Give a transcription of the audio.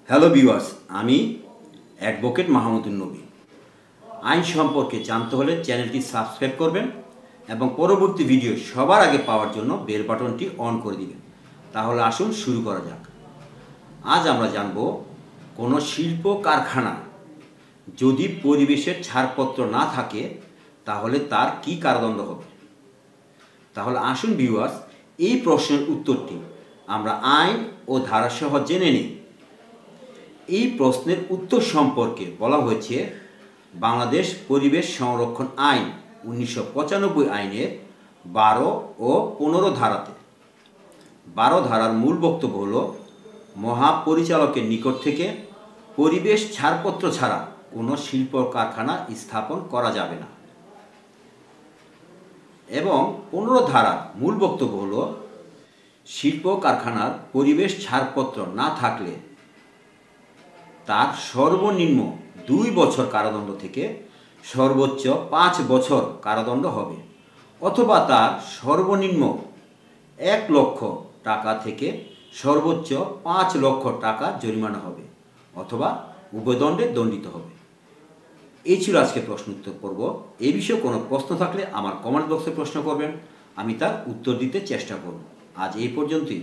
Hello viewers, আমি advocate Mahmudunnabi. আইন সম্পর্কে জানতে হলে চ্যানেলটি সাবস্ক্রাইব করবেন এবং পরবর্তী ভিডিও সবার আগে পাওয়ার জন্য বেল বাটনটি অন করে দিবেন। তাহলে আসুন শুরু করা যাক। আজ আমরা জানব কোনো শিল্প কারখানা যদি পরিবেশের ছাড়পত্র না থাকে তাহলে তার কি কারাদণ্ড হবে। তাহলে আসুন ভিউয়ার্স, এই প্রশ্নের উত্তরটি আমরা আইন ও ধারাসহ জেনে নিই। এই প্রশ্নের উত্তর সম্পর্কে বলা হয়েছে বাংলাদেশ পরিবেশ সংরক্ষণ আইন 1995 আইনের 12 ও 15 ধারাতে। 12 ধারার মূল বক্তব্য হল, মহাপরিচালকের নিকট থেকে পরিবেশ ছাড়পত্র ছাড়া কোনো শিল্প কারখানা স্থাপন করা যাবে না। এবং 15 ধারার মূল বক্তব্য হল, শিল্প কারখানার পরিবেশ ছাড়পত্র না থাকলে তার সর্বনিম্ন 2 বছর কারাদণ্ড থেকে সর্বোচ্চ 5 বছর কারাদণ্ড হবে, অথবা তার সর্বনিম্ন 1 লক্ষ টাকা থেকে সর্বোচ্চ 5 লক্ষ টাকা জরিমানা হবে, অথবা উভয় দণ্ডে দণ্ডিত হবে। এই ছিল আজকে প্রশ্ন উত্তর পর্ব। এই বিষয়ে কোনো প্রশ্ন থাকলে আমার কমেন্ট বক্সে প্রশ্ন করবেন, আমি তার উত্তর দিতে চেষ্টা করব। আজ এই পর্যন্তই।